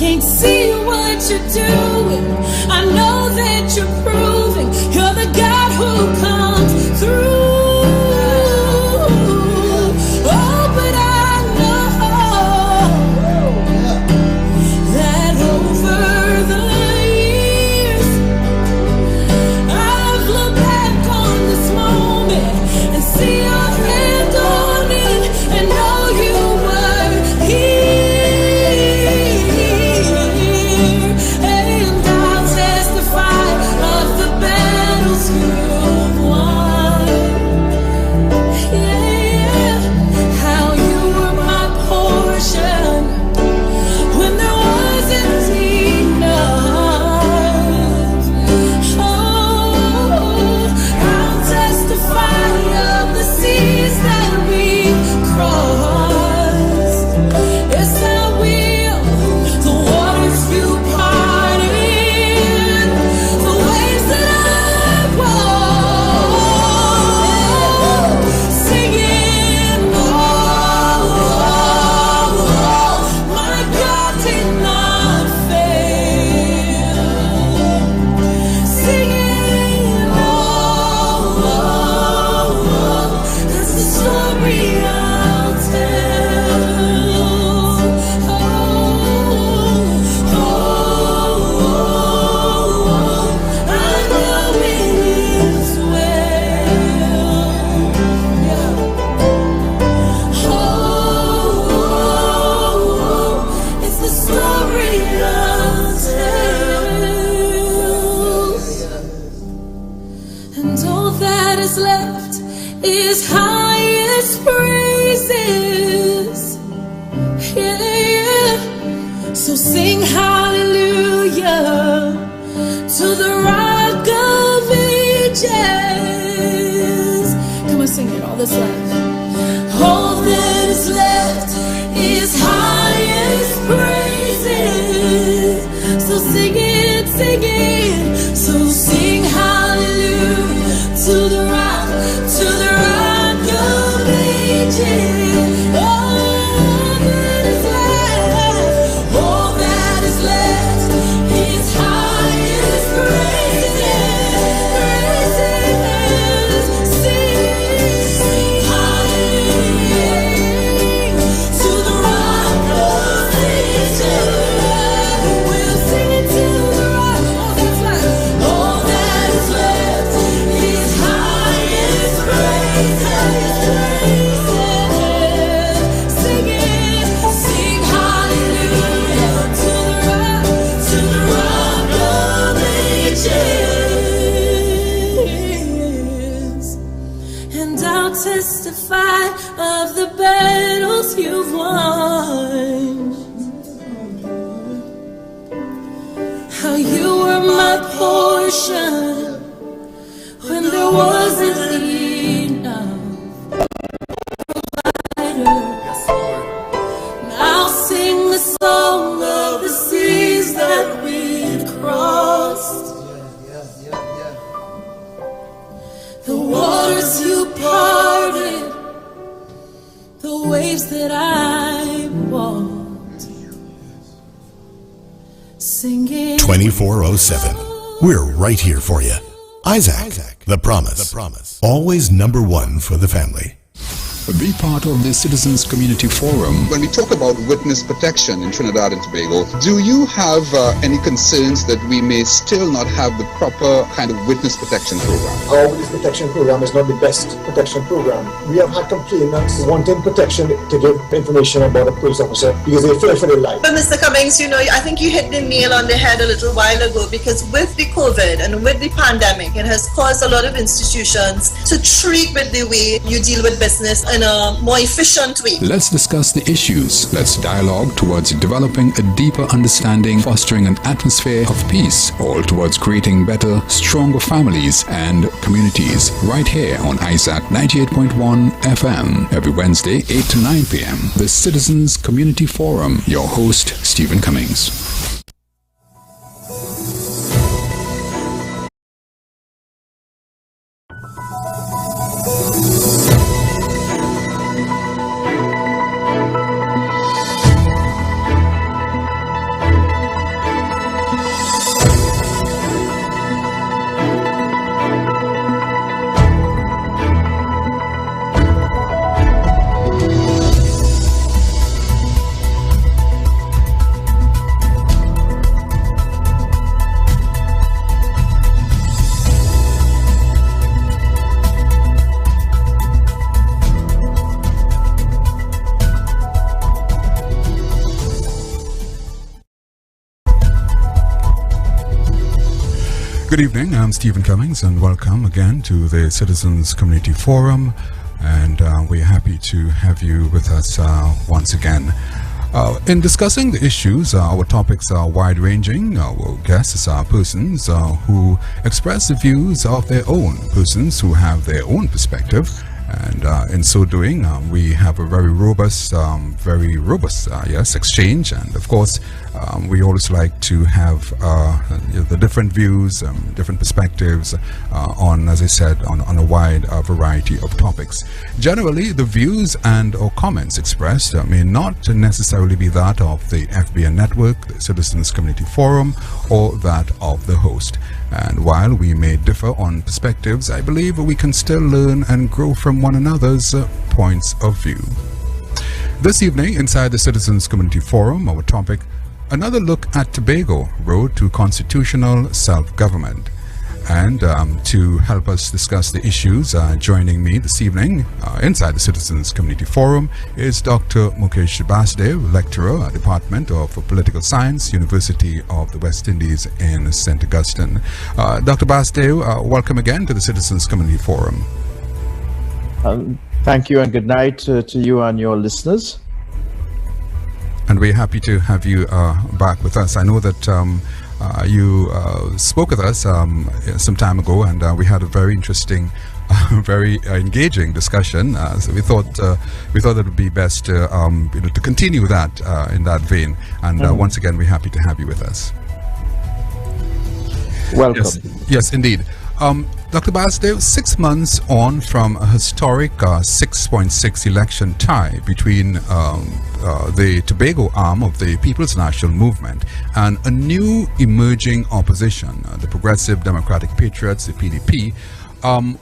can't see what you're doing. I know that you're proving you're the God who comes through. Oh, but I know that over the years I've looked back on this moment and see your hand on it and know you were here. And I'll testify of the battles you've won. Yeah, how you were my portion when there wasn't enough. Oh, I'll testify of the seas that we crossed. Yes, I will. The waters you parted, the waves that I walked, singing, oh, my God did not fail. Singing, that's the story I'll tell. I know it is well. Yeah. It's the story I'll tell. And all that is left is highest praises. Yeah. So sing hallelujah to the Rock of Ages. Come on, sing it. All that's left. All that is left is highest praises. So sing it, sing it. So sing hallelujah to the Rock of Ages. All that is left is highest praises. Sing hallelujah to the Rock of Ages. We'll sing it to the Rock. All that is left is highest praises. Sing it, sing hallelujah to the Rock of Ages. And I'll testify of the battles you've won. How you were my portion when there wasn't enough. I'll sing the song of the seas that we've crossed. The waters you parted, the waves that I walked, singing 24/7. We're right here for you. Isaac, the promise. Always number one for the family. Be part of the Citizens Community Forum. When we talk about witness protection in Trinidad and Tobago, do you have any concerns that we may still not have the proper kind of witness protection program? Our witness protection program is not the best protection program. We have had complainants wanting protection to give information about a police officer because they fear for their life. But Mr. Cummings, I think you hit the nail on the head a little while ago, because with the COVID and with the pandemic, it has caused a lot of institutions to treat with the way you deal with business in a more efficient way. Let's discuss the issues. Let's dialogue towards developing a deeper understanding, fostering an atmosphere of peace, all towards creating better, stronger families and communities. Right here on ISAT 98.1 FM, every Wednesday, 8 to 9 p.m. The Citizens Community Forum. Your host, Stephen Cummings. Good evening, I'm Stephen Cummings, and welcome again to the Citizens Community Forum, and we're happy to have you with us once again. In discussing the issues, our topics are wide-ranging. Our guests are persons who express the views of their own, persons who have their own perspective, and in so doing, we have a very robust, exchange. And of course, we always like to have the different views, different perspectives on, as I said, on a wide variety of topics. Generally, the views and or comments expressed may not necessarily be that of the FBN Network, the Citizens Community Forum, or that of the host. And while we may differ on perspectives, I believe we can still learn and grow from one another's points of view. This evening, inside the Citizens Community Forum, our topic, another look at Tobago, road to constitutional self-government. And to help us discuss the issues, joining me this evening inside the Citizens Community Forum is Dr. Mukesh Basdev, Lecturer, Department of Political Science, University of the West Indies in St. Augustine. Dr. Basdev, welcome again to the Citizens Community Forum. Thank you, and good night to you and your listeners. And we're happy to have you back with us. I know that you spoke with us some time ago, and we had a very interesting, very engaging discussion. So we thought it would be best to continue that in that vein. And once again, we're happy to have you with us. Welcome. Yes, indeed. Dr. Basdev, 6 months on from a historic 6.6 election tie between the Tobago arm of the People's National Movement and a new emerging opposition, the Progressive Democratic Patriots, the PDP.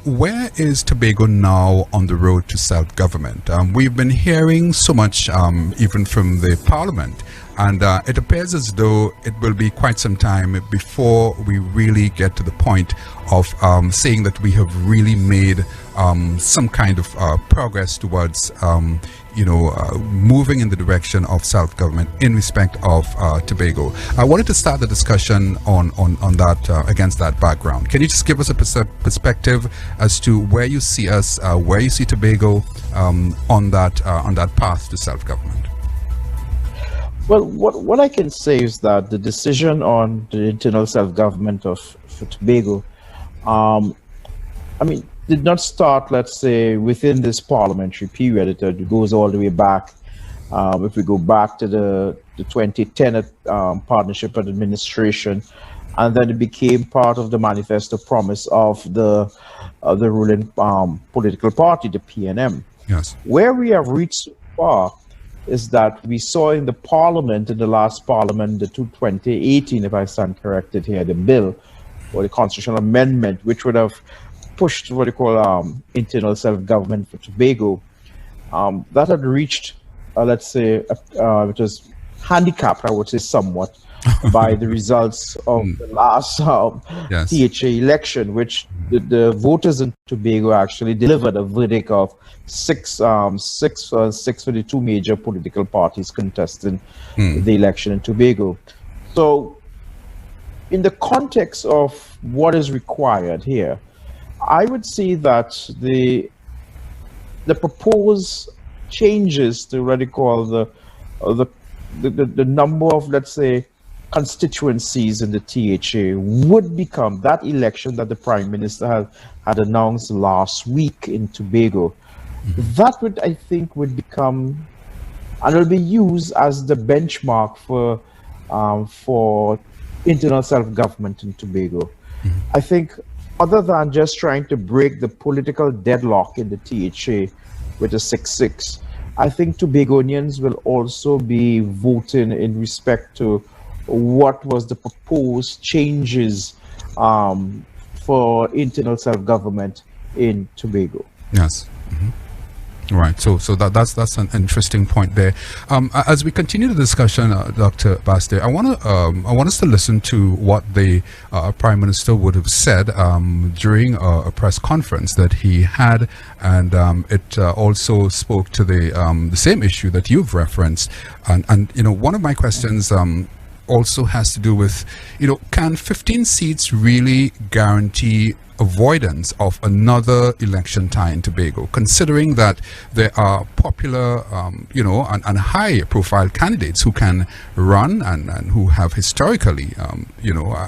Where is Tobago now on the road to self-government? We've been hearing so much even from the Parliament, and it appears as though it will be quite some time before we really get to the point of saying that we have really made some kind of progress towards moving in the direction of self-government in respect of Tobago. I wanted to start the discussion on that against that background. Can you just give us a perspective as to where you see us, where you see Tobago on that path to self-government? Well, what I can say is that the decision on the internal self-government for Tobago, did not start, let's say, within this parliamentary period. It goes all the way back. If we go back to the 2010 Partnership and Administration, and then it became part of the manifesto promise of the ruling political party, the PNM. Yes. Where we have reached so far is that we saw in the parliament, in the last parliament, the 2018, if I stand corrected here, the bill or the constitutional amendment, which would have pushed what they call internal self-government for Tobago, that had reached, let's say, it was handicapped, I would say, somewhat by the results of the last THA election, which the voters in Tobago actually delivered a verdict of six for the two major political parties contesting the election in Tobago. So, in the context of what is required here, I would say that the proposed changes to what they call the number of, let's say, constituencies in the THA would become that election that the Prime Minister had announced last week in Tobago. That would, I think, would become, and will be used as the benchmark for internal self-government in Tobago. I think, other than just trying to break the political deadlock in the THA with a 6-6, I think Tobagonians will also be voting in respect to what was the proposed changes for internal self-government in Tobago. Yes. Right. So that's an interesting point there. As we continue the discussion, Dr. Basdev, I want us to listen to what the Prime Minister would have said during a press conference that he had, and it also spoke to the same issue that you've referenced. And one of my questions also has to do with, can 15 seats really guarantee avoidance of another election tie in Tobago, considering that there are popular, and high-profile candidates who can run and who have historically,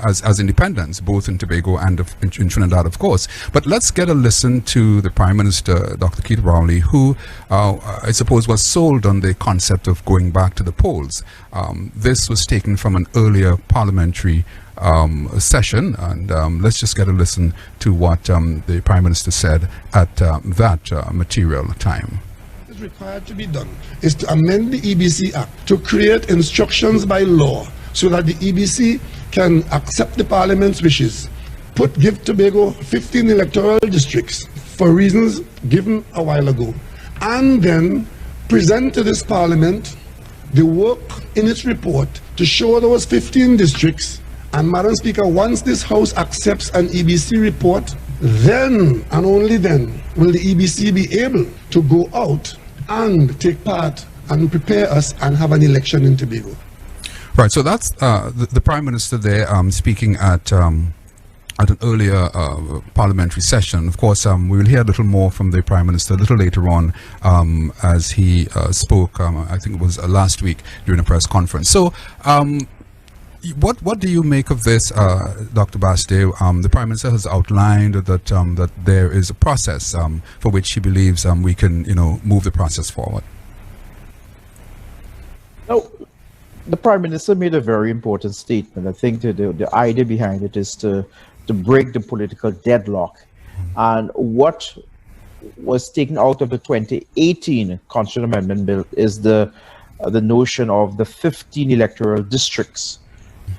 as independents, both in Tobago and in Trinidad, of course. But let's get a listen to the Prime Minister, Dr. Keith Rowley, who I suppose was sold on the concept of going back to the polls. This was taken from an earlier parliamentary session, and let's just get a listen to what the Prime Minister said at that material time. What is required to be done is to amend the EBC Act to create instructions by law so that the EBC can accept the Parliament's wishes, give Tobago 15 electoral districts for reasons given a while ago, and then present to this Parliament the work in its report to show those 15 districts. And Madam Speaker, once this House accepts an EBC report, then and only then will the EBC be able to go out and take part and prepare us and have an election in Tobago. Right, so that's the Prime Minister there speaking at an earlier parliamentary session. Of course, we will hear a little more from the Prime Minister a little later on as he spoke, I think it was last week during a press conference. So, what do you make of this, Dr. Baste? The Prime Minister has outlined that that there is a process for which he believes we can, move the process forward. Now, the Prime Minister made a very important statement. I think that the idea behind it is to break the political deadlock. And what was taken out of the 2018 Constitutional Amendment Bill is the notion of the 15 electoral districts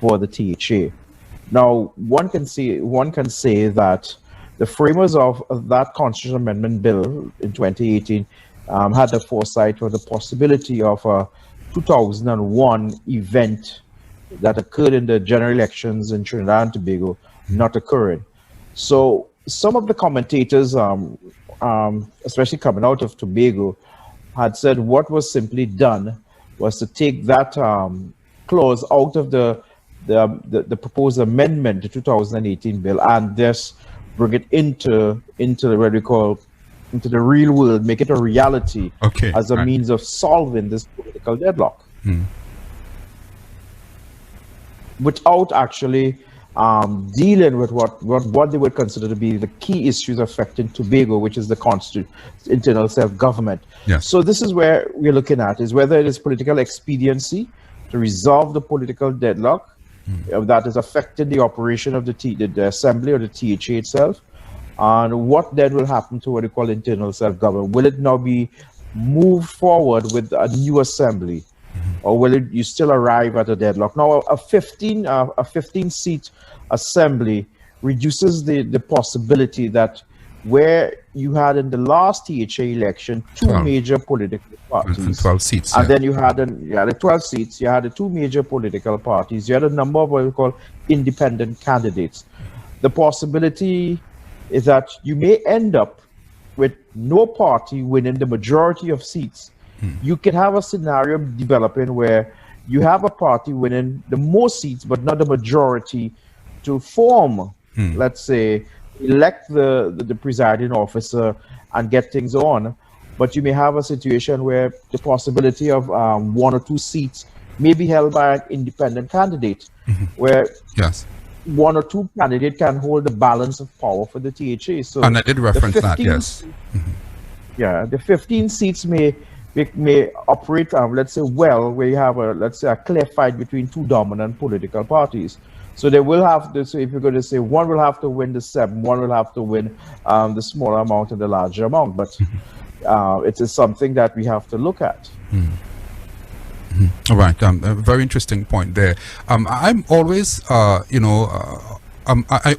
for the THA. Now, one can say that the framers of that Constitutional Amendment Bill in 2018 had the foresight or the possibility of a 2001 event that occurred in the general elections in Trinidad and Tobago not occurring. So some of the commentators, especially coming out of Tobago, had said what was simply done was to take that clause out of the proposed amendment to 2018 bill and just bring it into what we call into the real world, make it a reality as a means of solving this political deadlock. Without actually dealing with what they would consider to be the key issues affecting Tobago, which is the internal self-government. Yes. So this is where we're looking at, is whether it is political expediency to resolve the political deadlock that is affecting the operation of the assembly or the THA itself, and what then will happen to what we call internal self-government. Will it now be moved forward with a new assembly, or will you still arrive at a deadlock? Now, a 15-seat assembly reduces the possibility that where you had in the last THA election 12 major political parties, and 12 seats, and then you had the 12 seats. You had the 2 major political parties. You had a number of what we call independent candidates. The possibility is that you may end up with no party winning the majority of seats. You can have a scenario developing where you have a party winning the most seats but not the majority to form, let's say, elect the presiding officer and get things on. But you may have a situation where the possibility of 1 or 2 seats may be held by an independent candidate, where 1 or 2 candidates can hold the balance of power for the THA. So, and I did reference that, yes. Yeah, the 15 seats may operate, let's say, where you have a clear fight between 2 dominant political parties. So they will have to, so if you're going to say one will have to win the 7, one will have to win the smaller amount and the larger amount. But it is something that we have to look at. All right, a very interesting point there. I'm always, I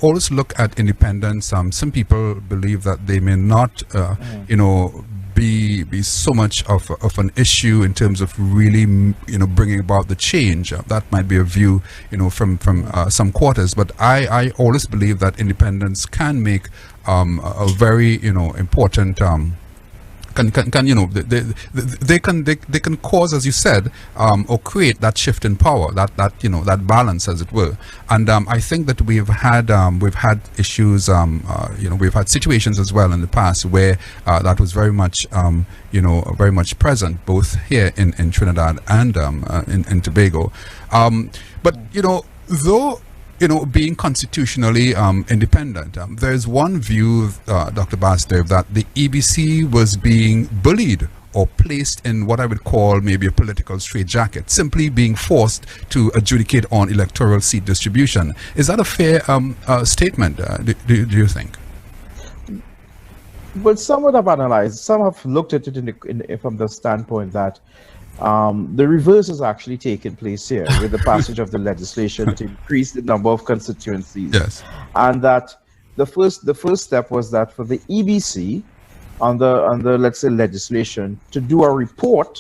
always look at independence. Some people believe that they may not, be so much of an issue in terms of really, bringing about the change. That might be a view, from some quarters. But I always believe that independence can make a very, important can they can cause, as you said, or create that shift in power, that balance, as it were. And I think that we've had issues, we've had situations as well in the past where that was very much very much present, both here in Trinidad and in Tobago. But though being constitutionally independent, there's one view, Dr. Basdev, that the EBC was being bullied or placed in what I would call maybe a political straitjacket, simply being forced to adjudicate on electoral seat distribution. Is that a fair statement, do you think? Well, some would have analyzed, some have looked at it from the standpoint that the reverse has actually taken place here with the passage of the legislation to increase the number of constituencies. Yes. And that the first step was that for the EBC under let's say legislation to do a report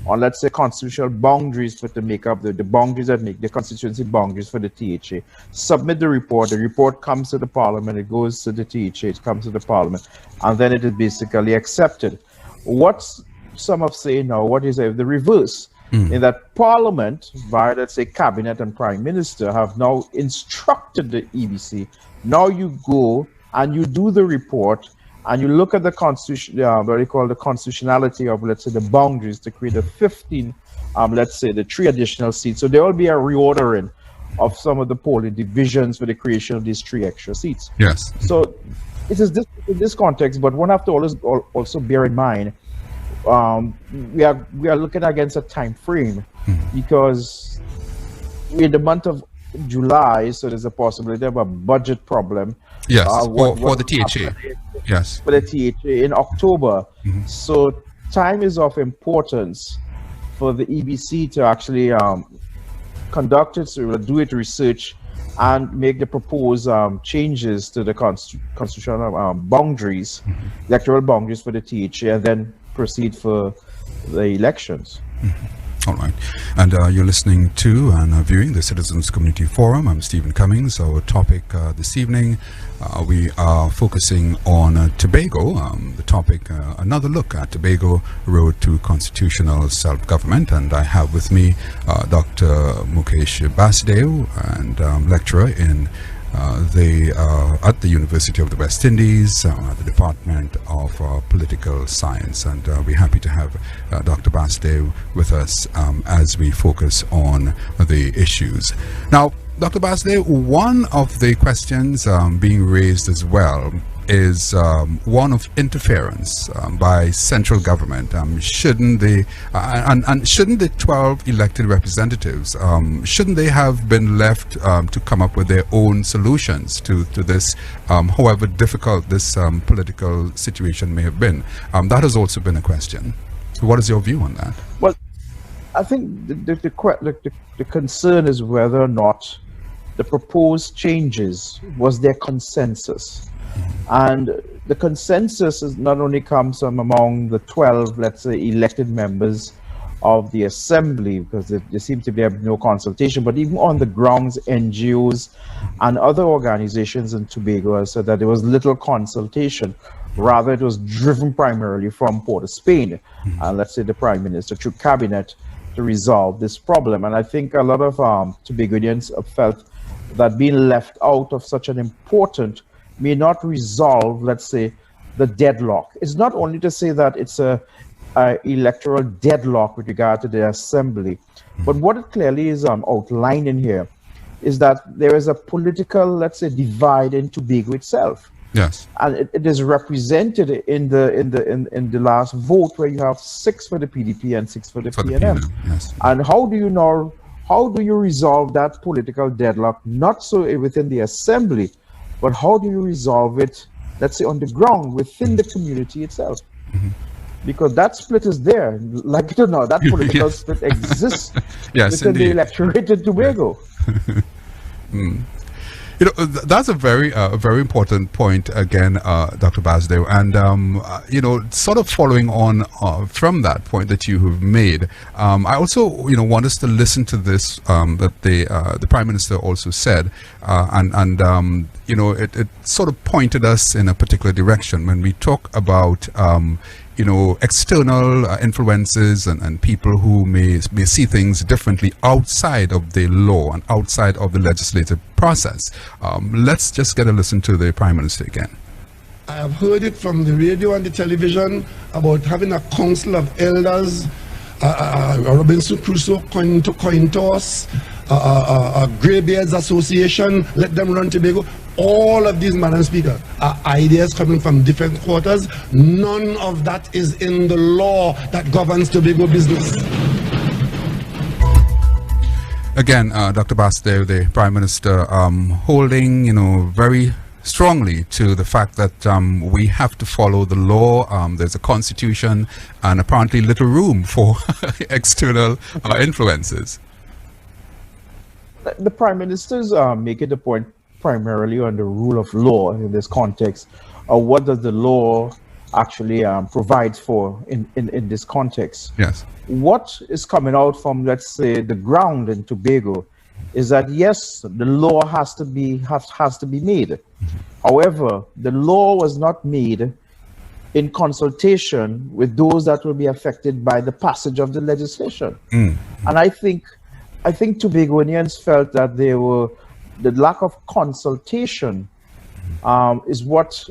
on, let's say, constitutional boundaries to make up the boundaries that make the constituency boundaries for the THA. Submit the report comes to the parliament, it goes to the THA, it comes to the parliament, and then it is basically accepted. What's some have said now, what is the reverse? In that parliament, via, let's say, cabinet and prime minister, have now instructed the EBC, now you go and you do the report and you look at the constitution, what they call the constitutionality of, let's say, the boundaries to create a 15, let's say, the 3 additional seats. So there will be a reordering of some of the polling divisions for the creation of these 3 extra seats. Yes. So it is this in this context, but one have to always also bear in mind we are looking against a time frame because we're in the month of July, so there's a possibility of a budget problem. Yes, for the THA. Yes, for the THA in October. So time is of importance for the EBC to actually conduct it, so do its research and make the proposed changes to the constitutional boundaries, electoral boundaries for the THA, and then proceed for the elections. All right. And you're listening to and viewing the Citizens Community Forum. I'm Stephen Cummings. Our topic this evening, we are focusing on Tobago. The topic, another look at Tobago Road to Constitutional Self-Government. And I have with me Dr. Mukesh Basdev, and lecturer in at the University of the West Indies, at the Department of Political Science, and we're happy to have Dr. Basdev with us as we focus on the issues. Now, Dr. Basdev, one of the questions being raised as well is one of interference by central government. Shouldn't the 12 elected representatives, shouldn't they have been left to come up with their own solutions to this, however difficult this political situation may have been? That has also been a question. So what is your view on that? Well, I think the concern is whether or not the proposed changes was their consensus. And the consensus is not only comes from among the 12, let's say, elected members of the assembly, because there seems to be no consultation, but even on the grounds, NGOs and other organizations in Tobago said that there was little consultation. Rather, it was driven primarily from Port of Spain, and let's say the prime minister through cabinet to resolve this problem. And I think a lot of Tobagoans have felt that being left out of such an important may not resolve, let's say, the deadlock. It's not only to say that it's a electoral deadlock with regard to the assembly, but what it clearly is outlined in here is that there is a political, let's say, divide in Tobago itself. Yes, and it is represented in the last vote, where you have 6 for the PDP and 6 for the PNM. Yes. And how do you resolve that political deadlock, not so within the assembly, but how do you resolve it, let's say, on the ground within the community itself? Because that split is there, like it or not, that political split exists within the electorate in Tobago. You know, that's a very important point again, Dr. Basdev, and sort of following on from that point that you have made, I also want us to listen to this that the Prime Minister also said, it sort of pointed us in a particular direction when we talk about external influences and people who may see things differently outside of the law and outside of the legislative process. Let's just get a listen to the Prime Minister again. I have heard it from the radio and the television about having a council of elders, Robinson Crusoe coin toss, a Greybeards Association, let them run Tobago. All of these, Madam Speaker, are ideas coming from different quarters. None of that is in the law that governs Tobago business. Again, Dr. Basdew, the Prime Minister, holding, very strongly to the fact that we have to follow the law. There's a constitution and apparently little room for external influences. The Prime Minister's making the point primarily on the rule of law in this context. What does the law actually provide for in this context? Yes. What is coming out from, let's say, the ground in Tobago is that, yes, the law has to be made. Mm-hmm. However, the law was not made in consultation with those that will be affected by the passage of the legislation. Mm-hmm. And I think Tobagonians felt that the lack of consultation is what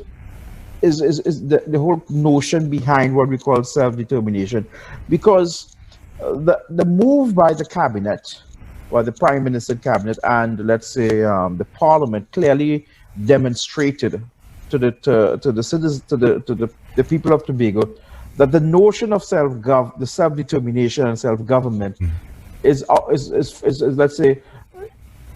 is the whole notion behind what we call self-determination, because the move by the cabinet, or the Prime Minister cabinet, and let's say the Parliament clearly demonstrated to the citizens, to the people of Tobago, that the notion of self-determination and self-government is let's say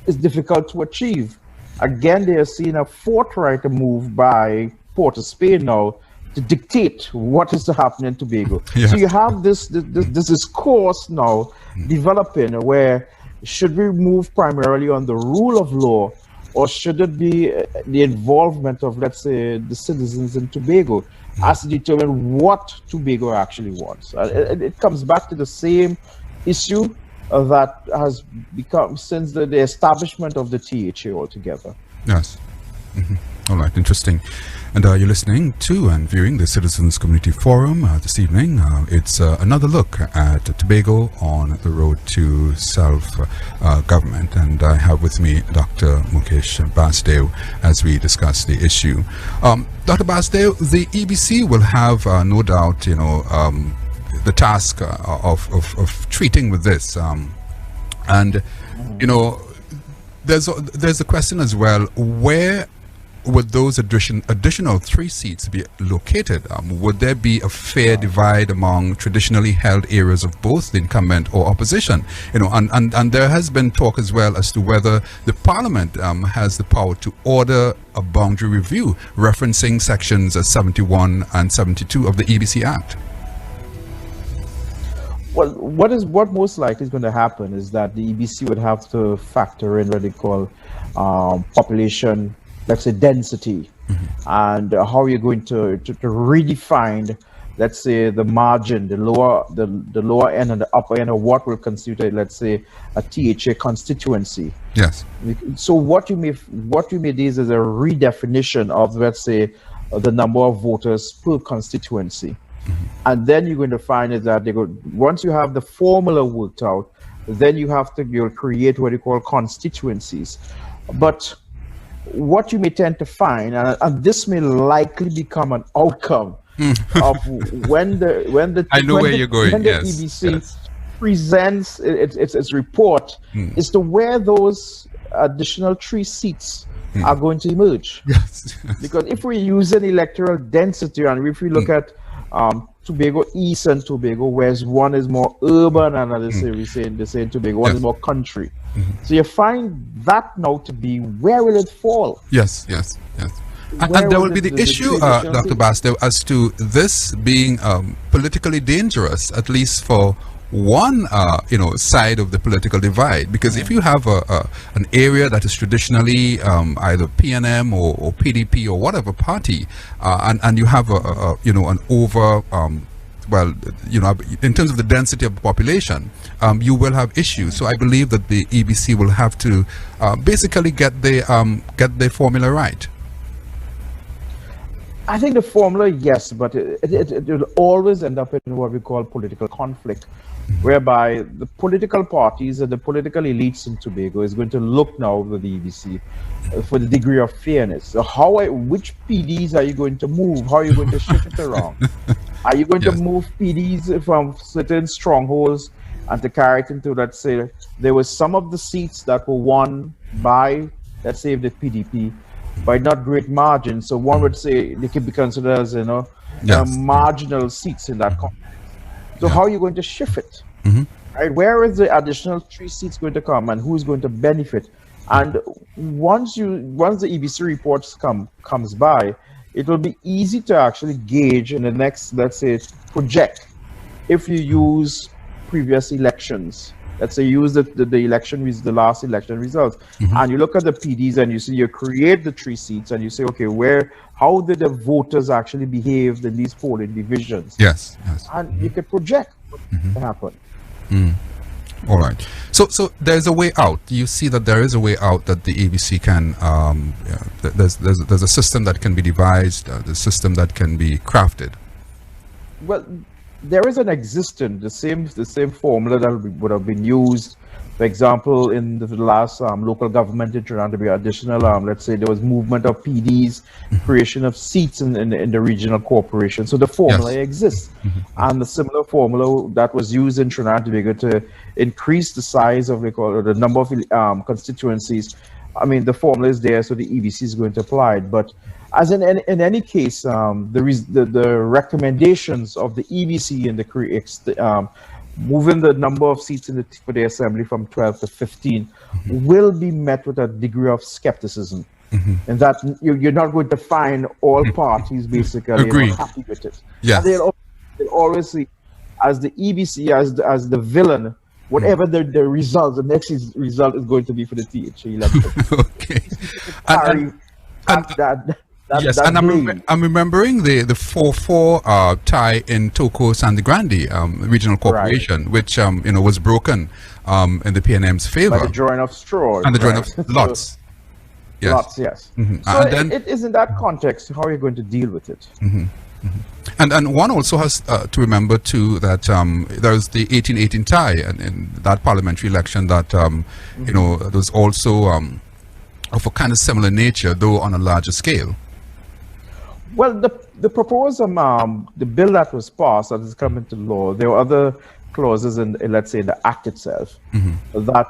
is difficult to achieve. Again, they are seeing a forthright move by Port of Spain now to dictate what is to happen in Tobago. Yes. So you have this discourse now developing where should we move primarily on the rule of law, or should it be the involvement of, let's say, the citizens in Tobago as to determine what Tobago actually wants? It comes back to the same issue that has become since the establishment of the THA altogether. Yes. Mm-hmm. All right, interesting. And you're listening to and viewing the Citizens Community Forum this evening. It's another look at Tobago on the road to self-government. And I have with me Dr. Mukesh Basdew as we discuss the issue. Dr. Basdew, the EBC will have no doubt, the task of treating with this. There's a question as well, where would those additional 3 seats be located? Would there be a fair divide among traditionally held areas of both the incumbent or opposition? And there has been talk as well as to whether the Parliament has the power to order a boundary review referencing sections 71 and 72 of the EBC Act. Well, what most likely is going to happen is that the EBC would have to factor in what they call population, let's say, density, and how you're going to redefine, let's say, the margin, the lower end and the upper end of what will constitute, let's say, a THA constituency. Yes. So what you may do is a redefinition of, let's say, the number of voters per constituency. And then you're going to find is that once you have the formula worked out, then you'll create what you call constituencies. But what you may tend to find, and this may likely become an outcome of when the I know where you're going. When the EBC presents its report, is to where those additional 3 seats are going to emerge. Yes. Because if we use an electoral density, and if we look at Tobago East and Tobago West, one is more urban, and they say Tobago one is more country. So you find that now to be, where will it fall? Yes. And there will be the issue, Dr. Basdew, as to this being politically dangerous, at least for one side of the political divide, because if you have an area that is traditionally either PNM or PDP or whatever party, and you have an over in terms of the density of the population, you will have issues. So I believe that the EBC will have to basically get the formula right. I think the formula, yes, but it will always end up in what we call political conflict, whereby the political parties and the political elites in Tobago is going to look now with the EBC for the degree of fairness. So which PDs are you going to move? How are you going to shift it around? Are you going to Yes. move PDs from certain strongholds and to carry it into, let's say, there were some of the seats that were won by, let's say, the PDP by not great margin. So one would say they could be considered as, Yes. marginal seats in that context. So Yeah. how are you going to shift it? Right? Where is the additional 3 seats going to come, and who is going to benefit? And once the EBC reports comes by, it will be easy to actually gauge in the next, let's say, project. If you use previous elections, let's say use the last election results, and you look at the PDs and you see you create the 3 seats and you say, okay, how did the voters actually behave in these polling divisions? Yes. And you can project what can happen. All right. So there's a way out. You see that there is a way out that the ABC can. There's a system that can be devised. The system that can be crafted. Well, there is an existent the same formula that would have been used. For example, in the last local government in Trinidad, to be additional, let's say there was movement of PDs, creation of seats in the regional corporation. So the formula exists. And the similar formula that was used in Trinidad and Tobago to increase the size of the number of constituencies. I mean, the formula is there, so the EBC is going to apply it. But as in any case, the recommendations of the EBC and the moving the number of seats for the assembly from 12 to 15 will be met with a degree of skepticism, and that you're not going to find all parties basically happy with it. Yes. And they'll always see as the EBC as the villain. Whatever the result, the next result is going to be for the THA election. Okay. Yes, and I'm remembering the 4-4 tie in Toco Sangre Grande regional corporation, which was broken in the PNM's favor. By the drawing of straws. And the drawing of lots. Yes. Lots, yes. So it is in that context, how are you going to deal with it? And one also has to remember too that there was the 1818 tie in that parliamentary election that there was also of a kind of similar nature, though on a larger scale. Well, the proposed the bill that was passed that has come into law, there were other clauses in, let's say, the act itself that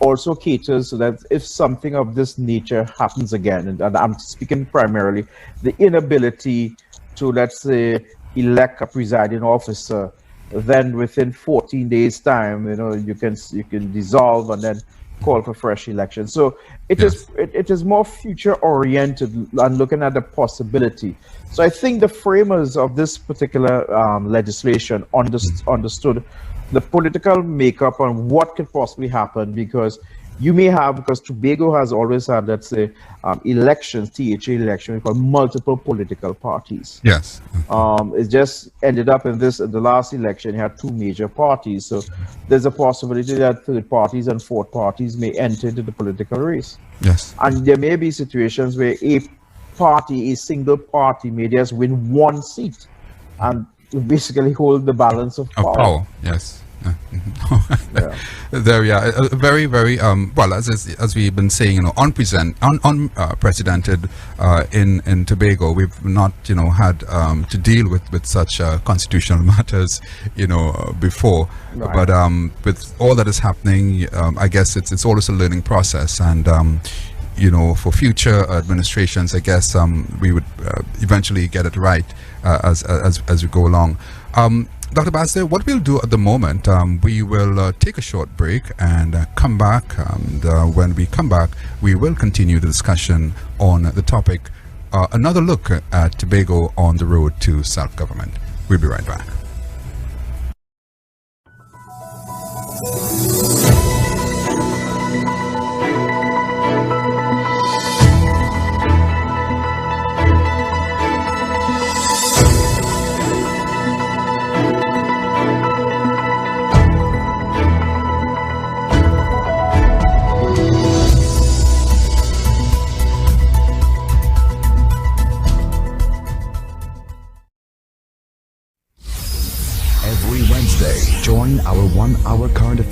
also caters so that if something of this nature happens again, and I'm speaking primarily the inability to, let's say, elect a presiding officer, then within 14 days time, you can dissolve and then call for fresh election. So it is more future oriented and looking at the possibility. So I think the framers of this particular legislation understood the political makeup and what could possibly happen, because Tobago has always had, let's say, elections, THA election, we call multiple political parties. Yes. It just ended up in the last election, you had 2 major parties. So there's a possibility that 3rd parties and 4th parties may enter into the political race. Yes. And there may be situations where a single party may just win 1 seat and basically hold the balance of power. Yes. There, very, very well, as we've been saying, unprecedented in Tobago. We've not, had to deal with such constitutional matters, before. Right. But with all that is happening, I guess it's always a learning process, and for future administrations, I guess we would eventually get it right as we go along. Dr. Basder, what we'll do at the moment, we will take a short break and come back. And when we come back, we will continue the discussion on the topic, another look at Tobago on the road to self-government. We'll be right back.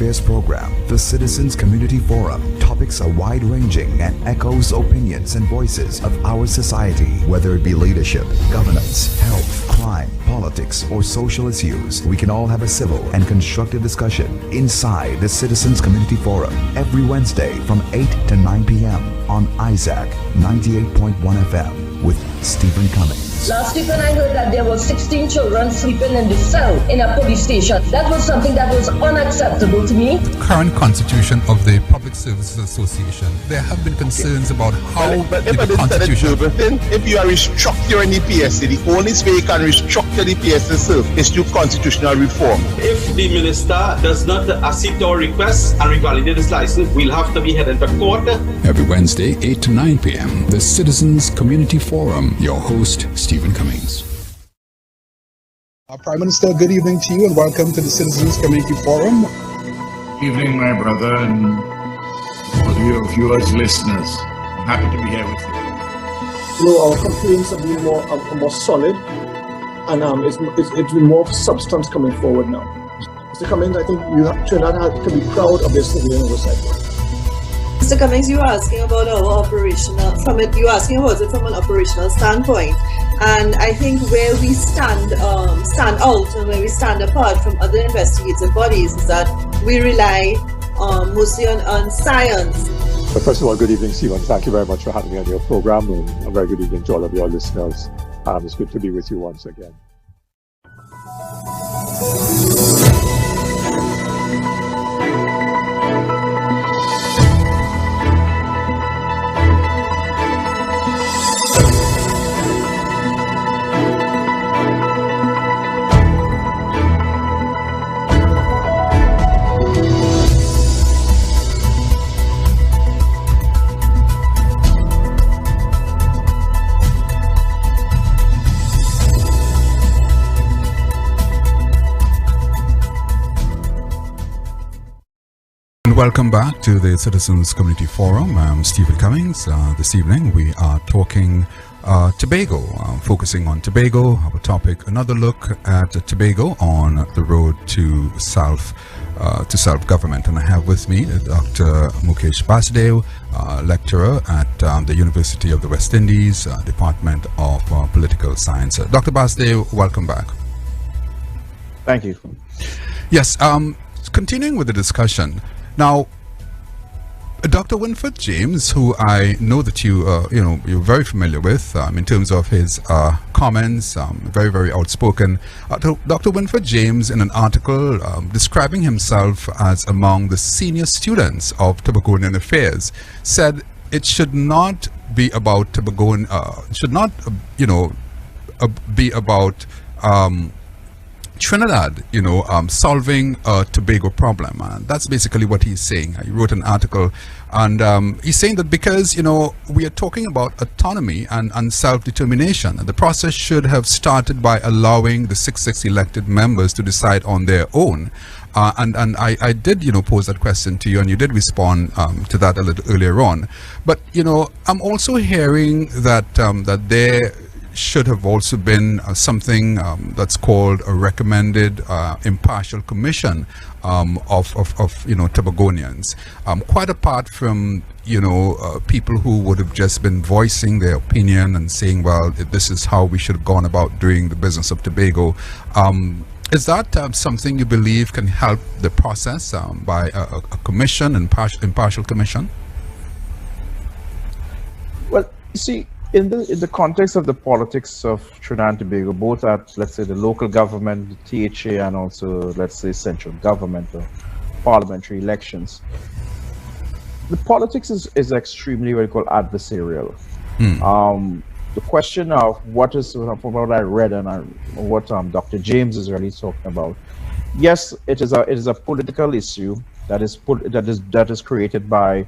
Affairs program, the Citizens Community Forum. Topics are wide-ranging and echoes opinions and voices of our society, whether it be leadership, governance, health, crime, politics, or social issues. We can all have a civil and constructive discussion inside the Citizens Community Forum every Wednesday from 8 to 9 p.m. on Isaac 98.1 FM with Stephen Cummings. Last week when I heard that there were 16 children sleeping in the cell in a police station, that was something that was unacceptable to me. The current constitution of the Public Services Association, there have been concerns about how the constitution... If you are restructuring the PSA, the only way you can restructure the PSA itself is through constitutional reform. If the minister does not accede our request and revalidate his license, we'll have to be headed to court. Every Wednesday, 8 to 9 p.m., the Citizens Community Forum. Your host, Stephen Cummings. Prime Minister, good evening to you and welcome to the Citizens Community Forum. Evening, my brother, and all your viewers, listeners. I'm happy to be here with you. You know, our complaints have been more solid, and it's been more substance coming forward now. Mr. Cummings, I think Trinidad can be proud of their civilian oversight work. Mr. Cummings, you were asking about our operational, you were asking about it from an operational standpoint. And I think where we stand out and where we stand apart from other investigative bodies is that we rely mostly on science. But first of all, good evening, Stephen. Thank you very much for having me on your program, and a very good evening to all of your listeners. It's good to be with you once again. Welcome back to the Citizens Community Forum. I'm Stephen Cummings. This evening we are talking Tobago, focusing on Tobago. Our topic, another look at Tobago on the road to self-government. And I have with me Dr. Mukesh Basdev, lecturer at the University of the West Indies, Department of Political Science. Dr. Basdev, welcome back. Thank you. Yes, continuing with the discussion. Now, Dr. Winford James, who I know that you're very familiar with in terms of his comments, very, very outspoken. Dr. Winford James, in an article describing himself as among the senior students of Tobagonian affairs, said it should not be about Tobagoan, should not, be about Trinidad, solving a Tobago problem. That's basically what he's saying. He wrote an article, and he's saying that because, we are talking about autonomy and self-determination, and the process should have started by allowing the 6 elected members to decide on their own. And I did, pose that question to you, and you did respond to that a little earlier on. But, I'm also hearing that that there should have also been something that's called a recommended impartial commission of Tobagonians, quite apart from people who would have just been voicing their opinion and saying, well, this is how we should have gone about doing the business of Tobago. Is that something you believe can help the process by a commission, impartial commission? Well, you see, in the context of the politics of Trinidad and Tobago, both at, let's say, the local government, the THA, and also, let's say, central government or parliamentary elections, the politics is extremely what you call adversarial. The question of what is, from what I read and what Dr. James is really talking about, yes, it is a political issue that is created by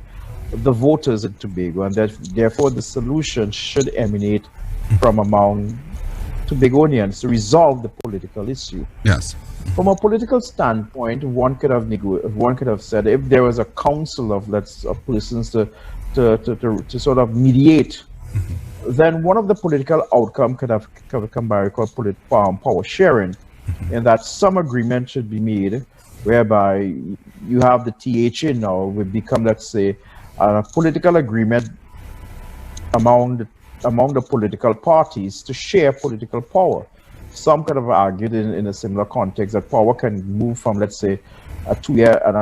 the voters in Tobago, and that therefore the solution should emanate from among Tobagonians to resolve the political issue. Yes. From a political standpoint, one could have said if there was a council of persons to sort of mediate, then one of the political outcome could have come by power sharing, and that some agreement should be made whereby you have the THA now will become, let's say, a political agreement among the political parties to share political power. Some kind of argued in a similar context that power can move from, let's say, a 2-year on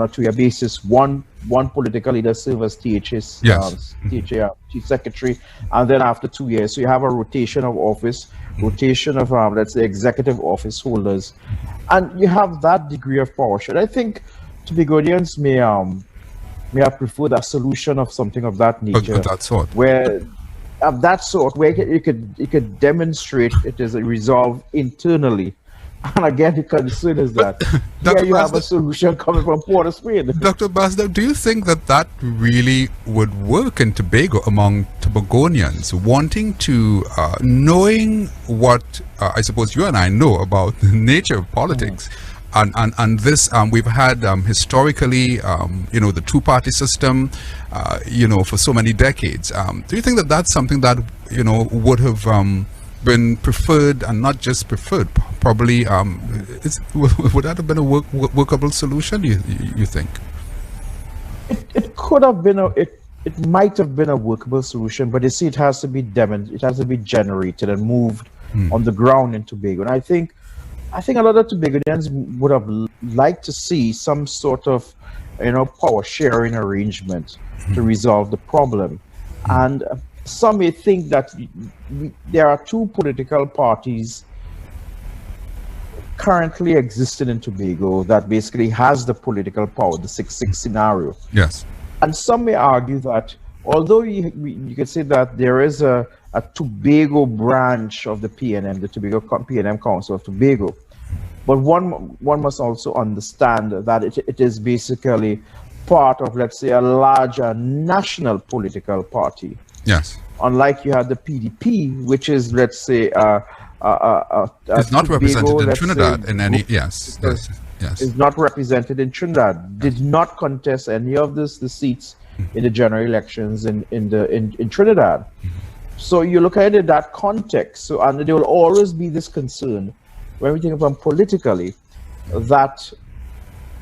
a 2-year basis. One political leader serve as THA's THA chief secretary, and then after 2 years, so you have a rotation of office, rotation of let's say executive office holders, and you have that degree of power. Should I think Tobagonians may have preferred a solution of something of that nature, of that sort, where you could demonstrate it is resolved internally. And again, the concern is that here you have a solution coming from Port of Spain. Dr. Basdeo, do you think that really would work in Tobago among Tobagonians wanting to, knowing what I suppose you and I know about the nature of politics? And this, we've had historically, the two-party system, for so many decades. Do you think that that's something that, would have been preferred, and not just preferred, probably, would that have been a workable solution, you think? It could have been, it might have been a workable solution, but you see, it has to be generated and moved on the ground in Tobago. And I think a lot of Tobagonians would have liked to see some sort of, power sharing arrangement to resolve the problem. And some may think that there are two political parties currently existing in Tobago that basically has the political power, the 6-6 scenario. Yes. And some may argue that although you could say that there is a Tobago branch of the PNM, the Tobago PNM Council of Tobago, but one must also understand that it is basically part of, let's say, a larger national political party. Yes. Unlike you have the PDP, which is, let's say, it's not Tobago, represented in Trinidad in any, yes. Is not represented in Trinidad. Did not contest any of the seats in the general elections in Trinidad. So you look at it in that context. So, and there will always be this concern when we think about politically, that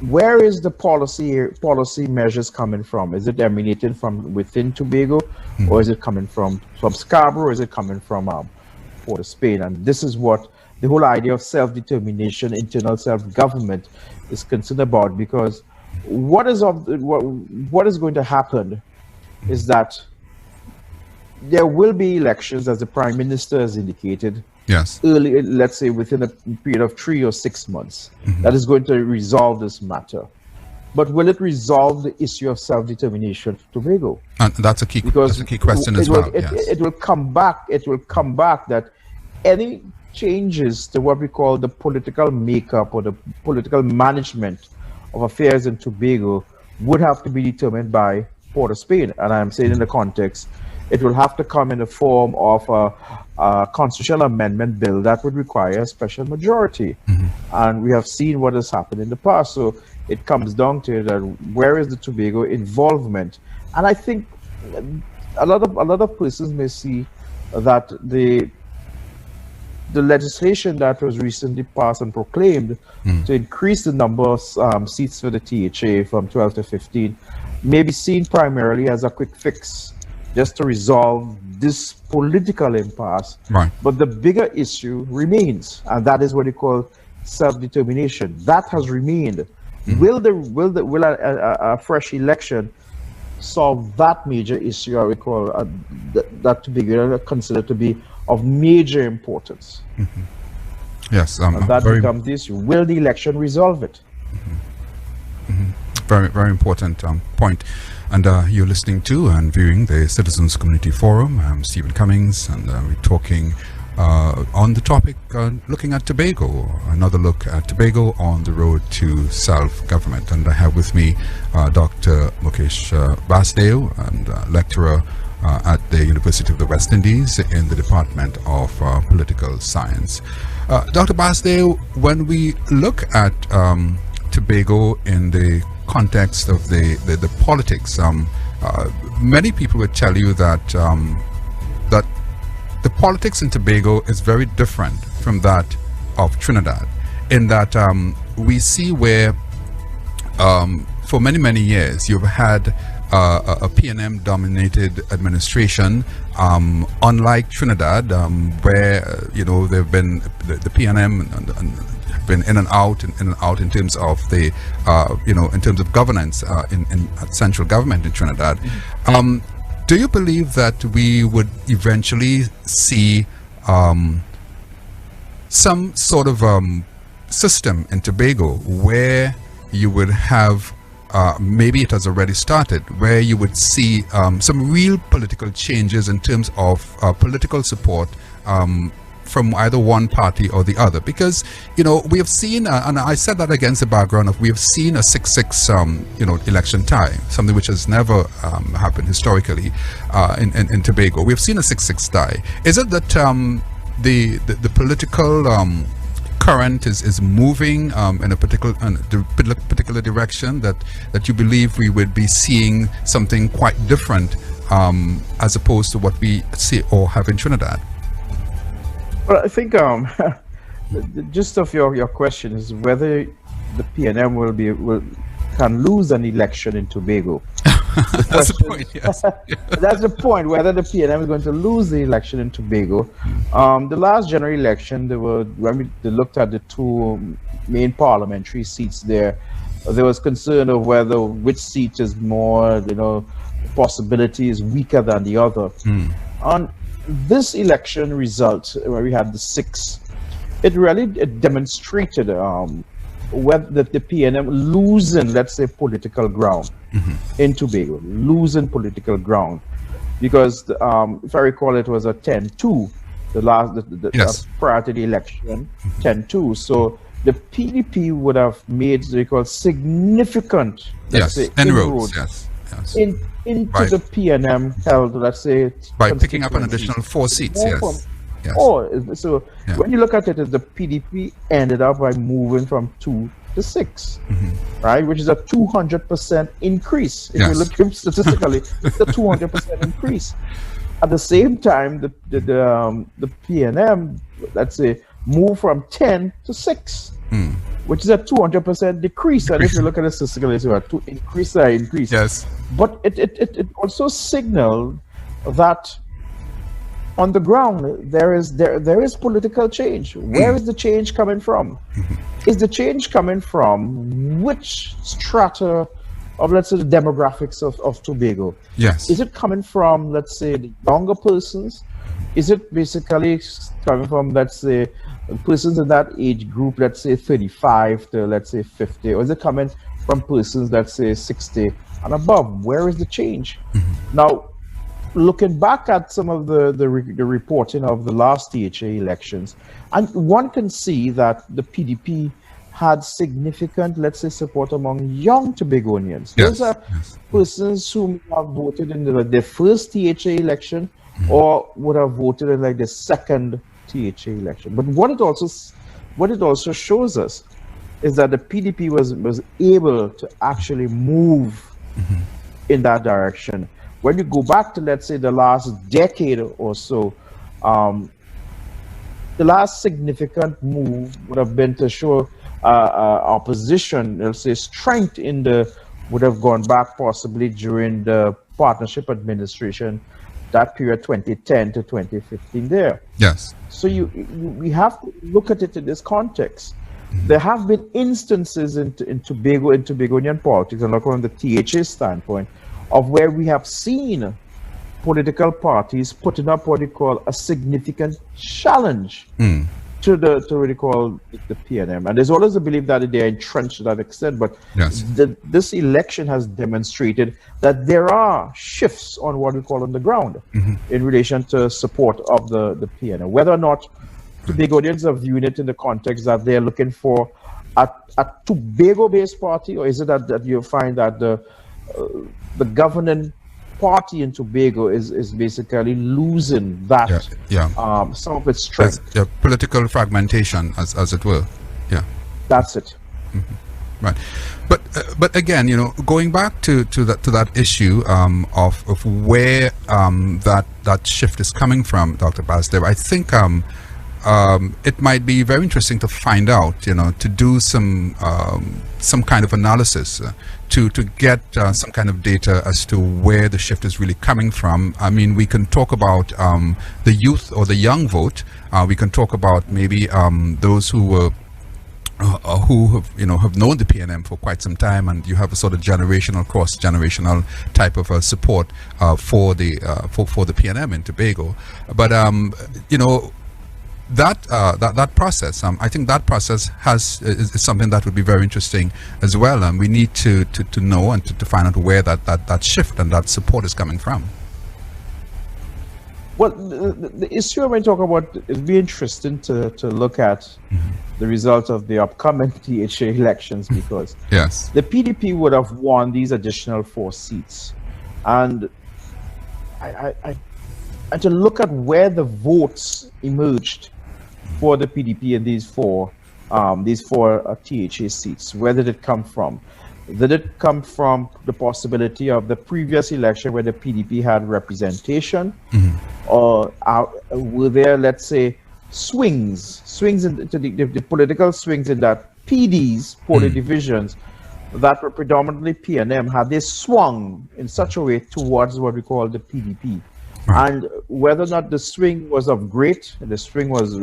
where is the policy measures coming from? Is it emanating from within Tobago, or is it coming from Scarborough, or is it coming from Port of Spain? And this is what the whole idea of self-determination, internal self-government is concerned about, because what is going to happen is that there will be elections, as the Prime Minister has indicated. Yes. Early, let's say within a period of 3 or 6 months, that is going to resolve this matter. But will it resolve the issue of self-determination for Tobago? And that's a key question as well. It will come back. It will come back that any changes to what we call the political makeup or the political management of affairs in Tobago would have to be determined by Port of Spain. And I'm saying in the context, it will have to come in the form of a constitutional amendment bill that would require a special majority. And we have seen what has happened in the past. So it comes down to that, where is the Tobago involvement? And I think a lot of persons may see that the legislation that was recently passed and proclaimed to increase the number of seats for the THA from 12 to 15 may be seen primarily as a quick fix, just to resolve this political impasse. Right. But the bigger issue remains, and that is what you call self-determination. That has remained. Will a fresh election solve that major issue? I recall that to be considered to be of major importance. Yes, and that becomes the issue. Will the election resolve it? Very, very important point. And you're listening to and viewing the Citizens Community Forum. I'm Stephen Cummings, and we're talking on the topic, looking at Tobago, another look at Tobago on the road to self-government. And I have with me Dr. Mukesh Basdeo, and lecturer at the University of the West Indies in the Department of Political Science. Dr. Basdeo, when we look at Tobago in the context of the politics, many people would tell you that that the politics in Tobago is very different from that of Trinidad, in that we see where for many, many years, you've had a PNM-dominated administration, unlike Trinidad, where there have been the PNM have been in and out in terms of the in terms of governance in central government in Trinidad. Do you believe that we would eventually see some sort of system in Tobago where you would have, maybe it has already started, where you would see some real political changes in terms of political support from either one party or the other? Because we have seen, and I said that against the background of, we have seen a 6-6 election tie, something which has never happened historically in Tobago. We have seen a 6-6 tie. Is it that the political current is moving in a particular direction, that you believe we would be seeing something quite different as opposed to what we see or have in Trinidad? Well, I think the gist of your question is whether the PNM can lose an election in Tobago. That's the point, yes. That's the point, whether the PNM is going to lose the election in Tobago. The last general election, when they looked at the two main parliamentary seats there was concern of whether which seat is more, possibility is weaker than the other. On this election result, where we had the 6, it demonstrated whether the PNM losing, let's say, political ground in Tobago, losing political ground, because if I recall, it was a 10-2, the prior to the election, 10-2. So the PDP would have made significant, let's say, inroads into the PNM held, let's say, by picking up an additional 4 seats. Yes. So when you look at it, the PDP ended up by moving from 2 to 6, right? Which is a 200% increase. If you look statistically, it's a 200% increase. At the same time, the PNM, let's say, moved from 10 to 6, which is a 200% decrease. And if you look at it statistically, it's a increase. Yes. But it also signaled that on the ground there is political change. Where is the change coming from? Is the change coming from which strata of, let's say, the demographics of Tobago? Yes. Is it coming from, let's say, the younger persons? Is it basically coming from, let's say, persons in that age group, let's say 35 to, let's say, 50? Or is it coming from persons, let's say, 60 and above? Where is the change? Now, looking back at some of the reporting of the last THA elections, and one can see that the PDP had significant, let's say, support among young Tobagonians. Those are persons who have voted in their first THA election or would have voted in like the second THA election. But what it also shows us is that the PDP was able to actually move in that direction. When you go back to, let's say, the last decade or so, the last significant move would have been to show opposition, let's say, strength would have gone back possibly during the partnership administration, that period 2010 to 2015 there. Yes. So we have to look at it in this context. There have been instances in Tobago, in Tobagonian politics, and look from the THA standpoint, of where we have seen political parties putting up what they call a significant challenge to what they call the PNM. And there's always a belief that they're entrenched to that extent, but this election has demonstrated that there are shifts on what we call on the ground in relation to support of the PNM. Whether or not Tobagonians are viewing it in the context that they're looking for a Tobago-based party, or is it that you find that the governing party in Tobago is basically losing that some of its strength. Political fragmentation, as it were. Yeah, that's it. Right, but again, going back to that issue of where that shift is coming from, Dr. Basdev, I think it might be very interesting to find out, to do some kind of analysis, to get some kind of data as to where the shift is really coming from. I mean, we can talk about the youth or the young vote. We can talk about maybe those who were who have known the PNM for quite some time, and you have a sort of generational, cross-generational type of support for the PNM in Tobago. But that process, I think that process is something that would be very interesting as well, and we need to know and to find out where that shift and that support is coming from. Well, the issue I'm talking about, it'll be interesting to look at the result of the upcoming THA elections, because yes, the PDP would have won these additional 4 seats, and and to look at where the votes emerged for the PDP in these four THA seats, where did it come from? Did it come from the possibility of the previous election where the PDP had representation? Or were there, let's say, swings into the political swings in that PD's polling divisions that were predominantly PNM, had they swung in such a way towards what we call the PDP? And whether or not the swing was of great, the swing was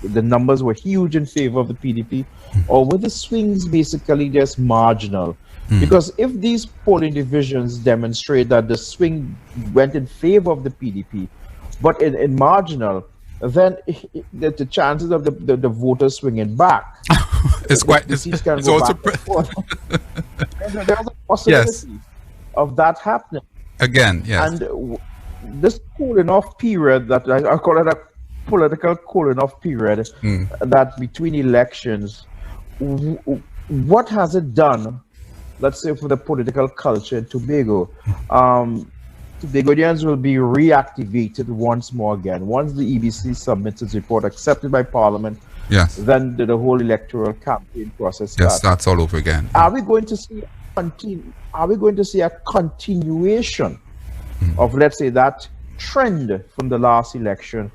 the numbers were huge in favor of the PDP, or were the swings basically just marginal? Because if these polling divisions demonstrate that the swing went in favor of the PDP, but in marginal, then the chances of the voters swinging back it's also there's a possibility of that happening again. Yes. And this cooling off period, that I call it a political cooling off period, that between elections, what has it done, let's say, for the political culture in Tobago? Tobagonians will be reactivated once more again. Once the EBC submits its report accepted by Parliament, yes, then the whole electoral campaign process starts. Yes, that's all over again. Are we going to see a continuation of, let's say, that trend from the last election,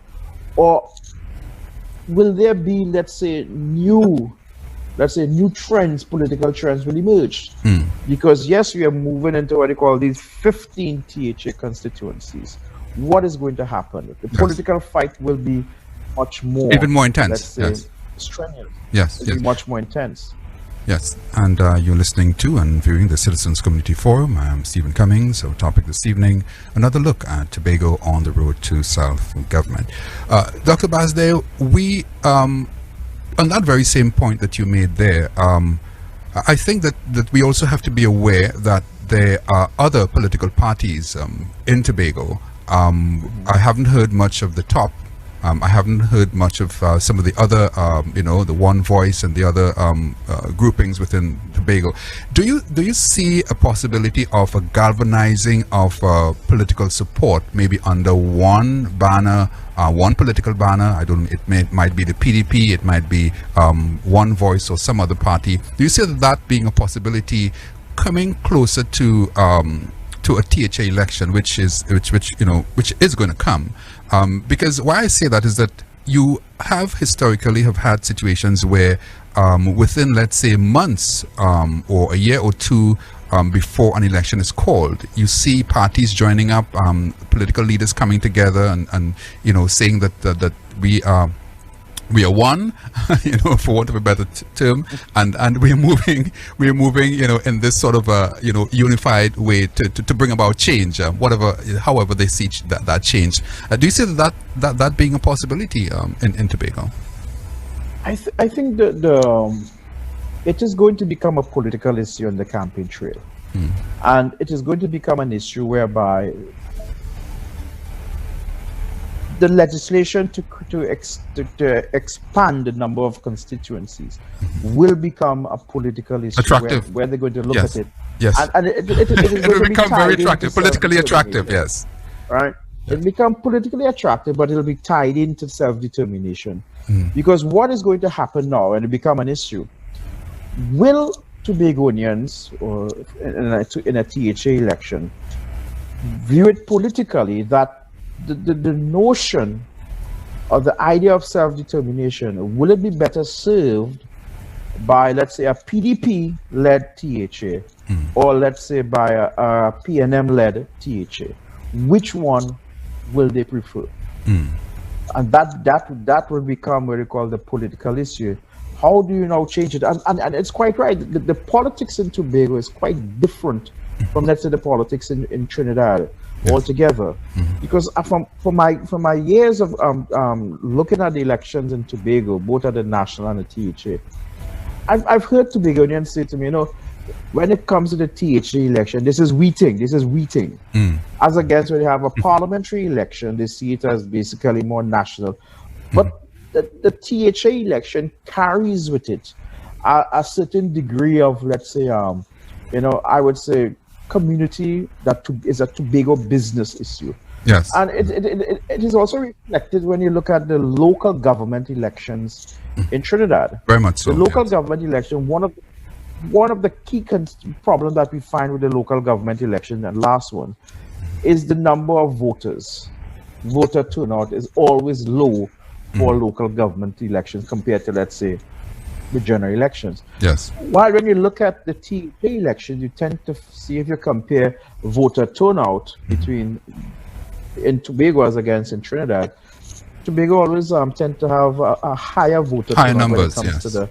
or will there be, let's say, new trends, political trends will emerge? Because yes, we are moving into what they call these 15 THA constituencies. What is going to happen? The political fight will be much more, even more intense. Let's say, strenuous. Yes, It'll be much more intense. Yes, and you're listening to and viewing the Citizens Community Forum. I'm Stephen Cummings. Our topic this evening, another look at Tobago on the road to self-government. Dr. Basdale, we, on that very same point that you made there, I think that we also have to be aware that there are other political parties in Tobago. I haven't heard much of the top. I haven't heard much of some of the other, the One Voice and the other groupings within Tobago. Do you see a possibility of a galvanizing of political support, maybe under one banner, one political banner? I don't know. It might be the PDP. It might be One Voice or some other party. Do you see that being a possibility, coming closer to a THA election, which is going to come? Because why I say that is that you have historically had situations where within, let's say, months or a year or two before an election is called, you see parties joining up, political leaders coming together and saying that we are one, for want of a better term, and we're moving, in this sort of unified way to bring about change, however they see that change. Do you see that being a possibility in Tobago? I think that it is going to become a political issue on the campaign trail, and it is going to become an issue whereby the legislation to expand the number of constituencies will become a political issue. Attractive. Where they're going to look at it. Yes. And it will become very attractive, politically attractive, yes. Right? Yes. It'll become politically attractive, but it'll be tied into self-determination. Because what is going to happen now, and it become an issue, will Tobagonians, or in a THA election, view it politically that the notion or the idea of self-determination, will it be better served by, let's say, a PDP-led THA, or let's say by a PNM-led THA? Which one will they prefer? And that will become what we call the political issue. How do you now change it? And it's quite right. The politics in Tobago is quite different from, let's say, the politics in Trinidad altogether. Because from my years of looking at the elections in Tobago, both at the national and the THA, I've heard Tobagonians say to me, when it comes to the THA election, this is wheating. As against when you have a parliamentary election, they see it as basically more national. But the THA election carries with it a certain degree of, let's say, I would say, community that is a Tobago business issue. Yes. And it is also reflected when you look at the local government elections in Trinidad. Very much so. The local government election, one of the key problems that we find with the local government election, and last one, is the number of voters. Voter turnout is always low for local government elections compared to, let's say, the general elections. Yes. While when you look at the THA elections, you tend to see, if you compare voter turnout between in Tobago as against in Trinidad, Tobago always tend to have a higher voter turnout numbers, when it comes yes. to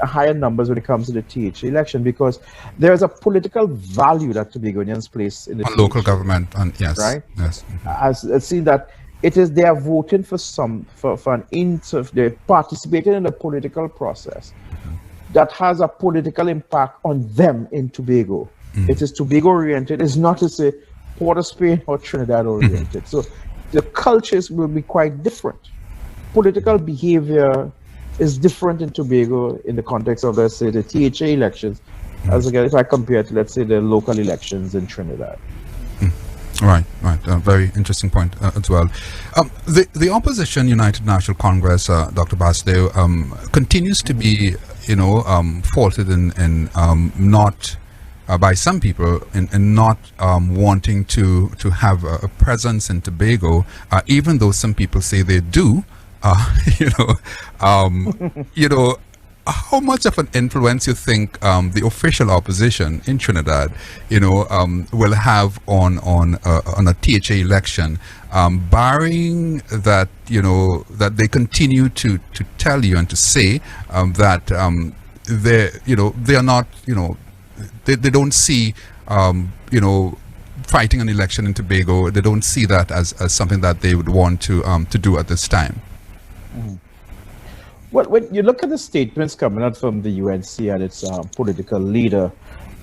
higher numbers when it comes to the THA election, because there is a political value that Tobagonians place in the on local government, and yes, right? Yes. I've seen that it is they are voting for they're participating in a political process that has a political impact on them in Tobago. It is Tobago oriented. It's not to say Port of Spain or Trinidad oriented. So the cultures will be quite different. Political behavior is different in Tobago in the context of, let's say, the THA elections, as again, if I compare to, let's say, the local elections in Trinidad. Right. Very interesting point as well. The opposition United National Congress, Dr. Basdeo, continues to be, faulted in not by some people in not wanting to have a presence in Tobago, even though some people say they do. How much of an influence you think the official opposition in Trinidad, will have on a THA election, barring that that they continue to tell you and to say that they are not they don't see fighting an election in Tobago. They don't see that as something that they would want to do at this time. Well, when you look at the statements coming out from the UNC and its political leader,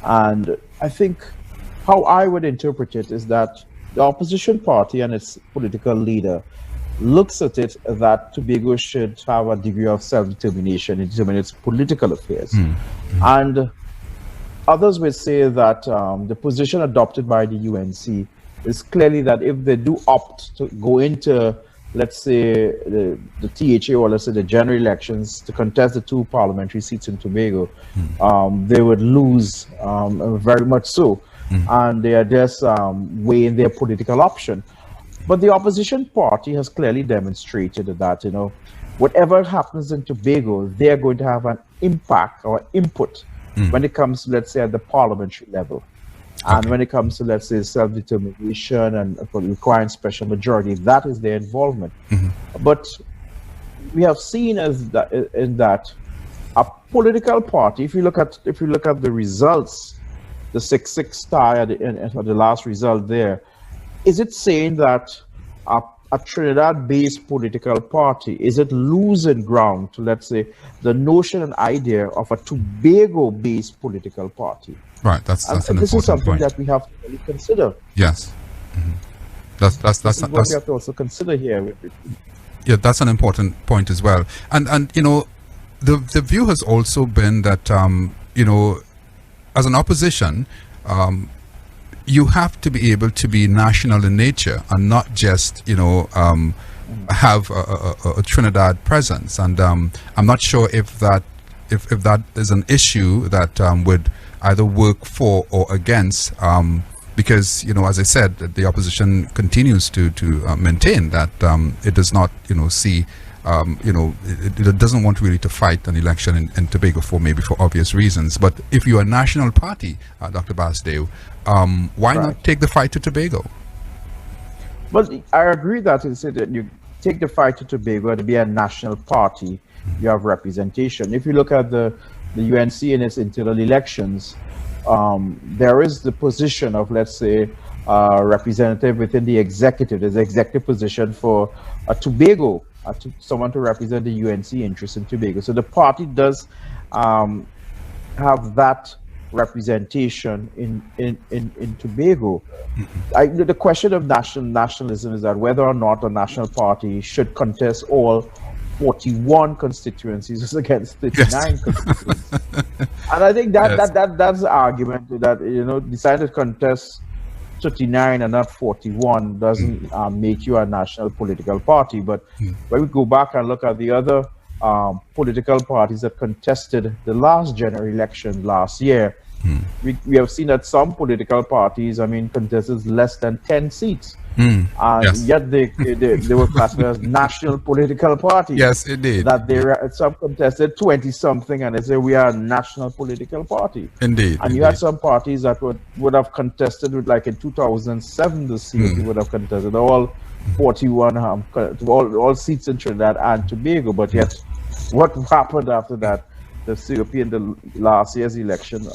and I think how I would interpret it is that the opposition party and its political leader looks at it that Tobago should have a degree of self-determination in determining its political affairs. And others would say that the position adopted by the UNC is clearly that if they do opt to go into, let's say, the THA, or let's say the general elections to contest the 2 parliamentary seats in Tobago, they would lose very much so. And they are just weighing their political option. But the opposition party has clearly demonstrated that, whatever happens in Tobago, they're going to have an impact or input when it comes to, let's say, at the parliamentary level. And when it comes to, let's say, self-determination and requiring special majority, that is their involvement. But we have seen in that a political party, if you look at the results, the 6-6 tie at the last result there, is it saying that a Trinidad-based political party, is it losing ground to, let's say, the notion and idea of a Tobago-based political party? Right, that's an important point. This is something that we have to really consider. Yes, that's what we have to also consider here. Yeah, that's an important point as well. And the view has also been that as an opposition, you have to be able to be national in nature and not just have a Trinidad presence. And I'm not sure if that is an issue that would either work for or against because, as I said, the opposition continues to maintain that it does not, see, it doesn't want really to fight an election in Tobago for obvious reasons. But if you're a national party, Dr. Basdeo, why not take the fight to Tobago? Well, I agree that you take the fight to Tobago to be a national party, you have representation. If you look at the UNC in its internal elections, there is the position of, let's say, representative within the executive. There's an executive position for Tobago, someone to represent the UNC interest in Tobago. So the party does have that representation in Tobago. The question of nationalism is that whether or not a national party should contest all 41 constituencies against 39 constituencies. And I think that's the argument that, decided to contest 39 and not 41 doesn't make you a national political party. But when we go back and look at the other political parties that contested the last general election last year, we have seen that some political parties, contested less than 10 seats. Yet they were classified as national political parties. Yes, indeed. That some contested 20-something, and they say we are a national political party. Indeed. And you had some parties that would have contested with, like in 2007, the seat would have contested all 41, all seats in Trinidad and Tobago. But yet, what happened after that? The COP in the last year's election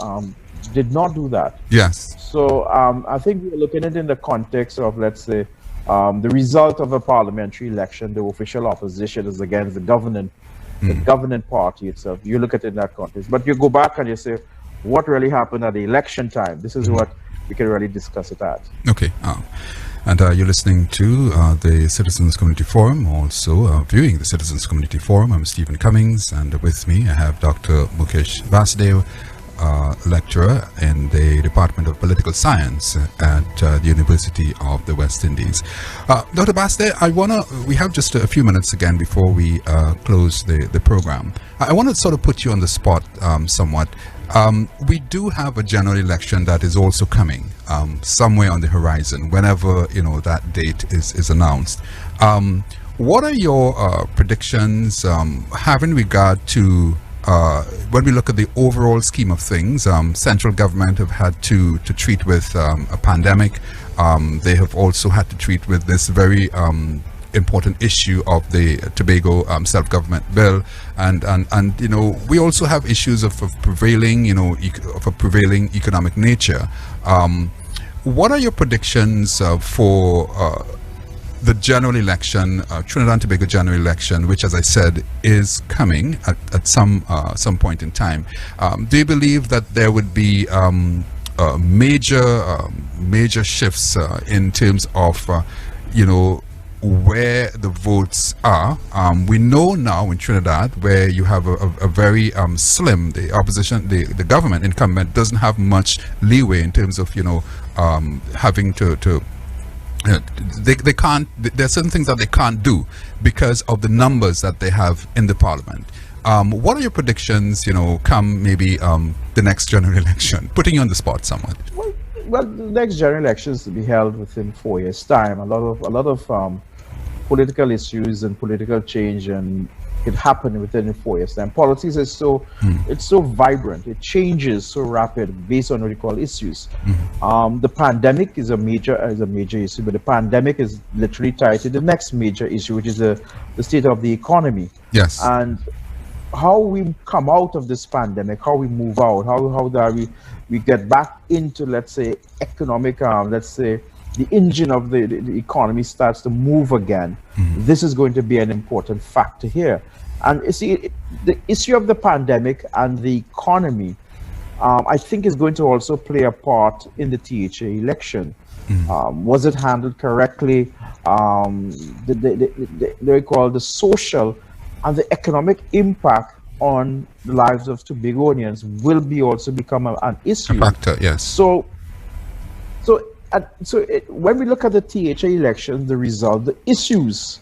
did not do that. Yes. So I think we're looking at it in the context of, let's say, the result of a parliamentary election. The official opposition is against the governing party itself. You look at it in that context. But you go back and you say, what really happened at the election time? This is what we can really discuss it at. Okay. And you're listening to the Citizens Community Forum, also viewing the Citizens Community Forum. I'm Stephen Cummings, and with me I have Dr. Mukesh Basdeo, lecturer in the Department of Political Science at the University of the West Indies. Dr. Basdeo, we have just a few minutes again before we close the program. I want to sort of put you on the spot somewhat. We do have a general election that is also coming somewhere on the horizon, whenever that date is announced. What are your predictions having regard to when we look at the overall scheme of things? Central government have had to treat with a pandemic. They have also had to treat with this very important issue of the Tobago self-government bill, and we also have issues of prevailing economic nature. What are your predictions for the general election, Trinidad and Tobago general election, which, as I said, is coming at some point in time? Do you believe that there would be major shifts in terms of where the votes are? We know now in Trinidad, where you have a very slim, the opposition, the government incumbent doesn't have much leeway in terms of having to they can't. There are certain things that they can't do because of the numbers that they have in the parliament. What are your predictions? Come maybe the next general election. Putting you on the spot somewhat. Well, the next general elections to be held within 4 years' time. A lot of political issues and political change and it happened within 4 years' time. Politics is it's so vibrant. It changes so rapid based on what you call issues. The pandemic is a major issue, but the pandemic is literally tied to the next major issue, which is the state of the economy. Yes. And how we come out of this pandemic, how we move out, how do we get back into, let's say, economic, let's say, the engine of the economy starts to move again. This is going to be an important factor here. And you see, the issue of the pandemic and the economy, I think is going to also play a part in the THA election. Was it handled correctly? They call the social and the economic impact on the lives of Tobagonians will also become an issue. A factor, yes. So when we look at the THA election, the result, the issues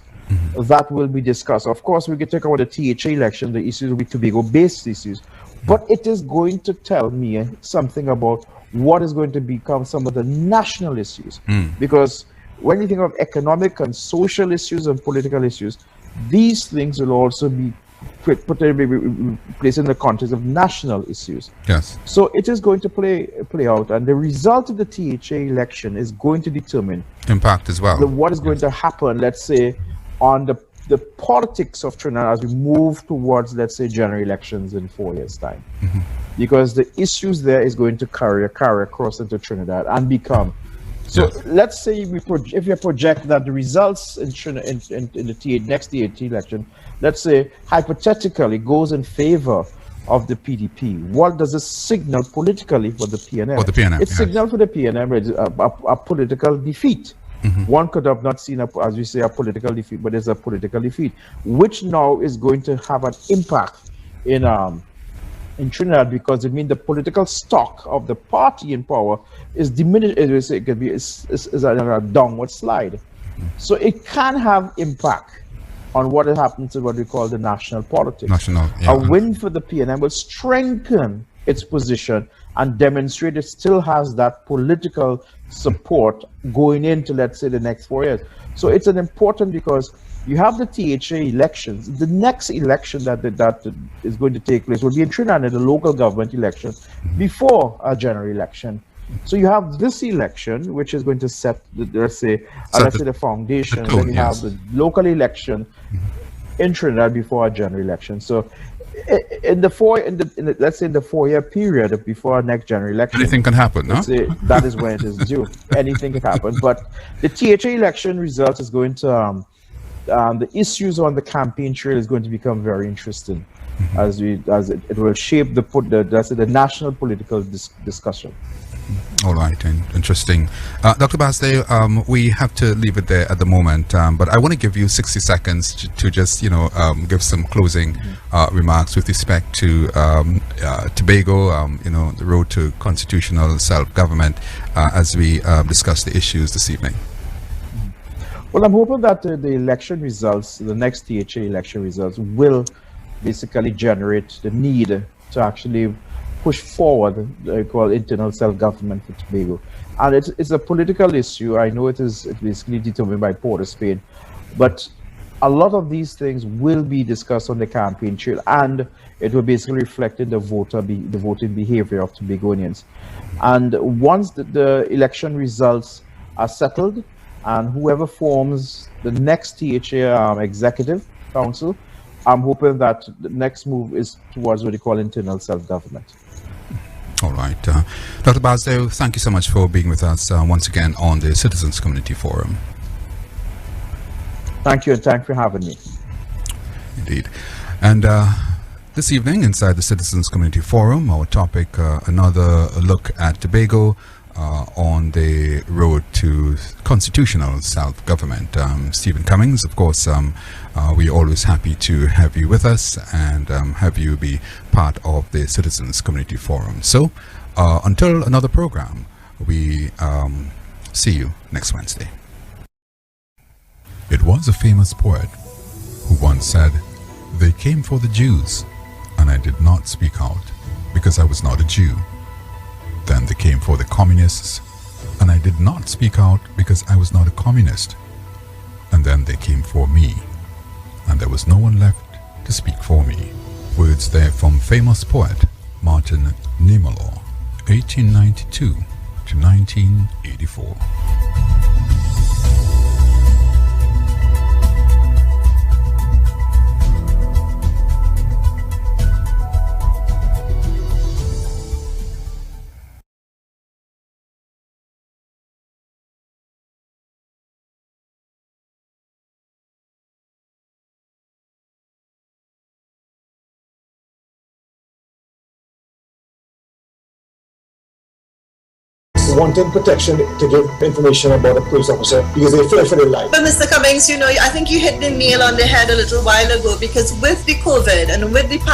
that will be discussed. Of course, we can talk about the THA election, the issues will be Tobago-based issues, but it is going to tell me something about what is going to become some of the national issues. Because when you think of economic and social issues and political issues, these things will also be placed in the context of national issues. Yes. So it is going to play out, and the result of the THA election is going to determine impact as well. What is going to happen, let's say, on the politics of Trinidad as we move towards, let's say, general elections in 4 years' time. Because the issues there is going to carry across into Trinidad and become. So let's say if you project that the results in the next THT election, let's say hypothetically goes in favor of the PDP, what does it signal politically for the PNM? For the PNM, It signals for the PNM a political defeat. One could have not seen, as we say, a political defeat, but it's a political defeat, which now is going to have an impact in Trinidad, because it means the political stock of the party in power is diminished. It could be is a downward slide. So it can have impact on what happens to what we call the national politics. A win for the PNM will strengthen its position and demonstrate it still has that political support going into, let's say, the next 4 years. So it's an important, because you have the THA elections. The next election that is going to take place will be in Trinidad, the local government election, before a general election. So you have this election, which is going to set, let's say the foundation. The tone, then you have the local election in Trinidad before a general election. So in the 4-year period before our next general election, anything can happen, no? That is when it is due. Anything can happen. But the THA election result is going to the issues on the campaign trail is going to become very interesting, as it will shape the national political discussion. All right, interesting. Dr. Basdeo, we have to leave it there at the moment, but I want to give you 60 seconds to just, give some closing remarks with respect to Tobago, the road to constitutional self-government, as we discuss the issues this evening. Well, I'm hoping that the election results, the next THA election results, will basically generate the need to actually push forward what I call internal self-government for Tobago. And it's a political issue. I know it's basically determined by Port of Spain, but a lot of these things will be discussed on the campaign trail, and it will basically reflect in the voting behavior of Tobagonians. And once the election results are settled, and whoever forms the next THA executive council, I'm hoping that the next move is towards what they call internal self-government. All right. Dr. Basdeo, thank you so much for being with us once again on the Citizens Community Forum. Thank you, and thanks for having me. Indeed. And this evening inside the Citizens Community Forum, our topic, another look at Tobago, on the road to constitutional self-government. Stephen Cummings, of course, we're always happy to have you with us and have you be part of the Citizens Community Forum. So until another program, we see you next Wednesday. It was a famous poet who once said, "They came for the Jews, and I did not speak out because I was not a Jew. Then they came for the communists, and I did not speak out because I was not a communist. And then they came for me, and there was no one left to speak for me." Words there from famous poet Martin Niemöller, 1892 to 1984. Wanting protection to give information about a police officer because they fear for their life. But Mr. Cummings, I think you hit the nail on the head a little while ago, because with the COVID and with the pandemic,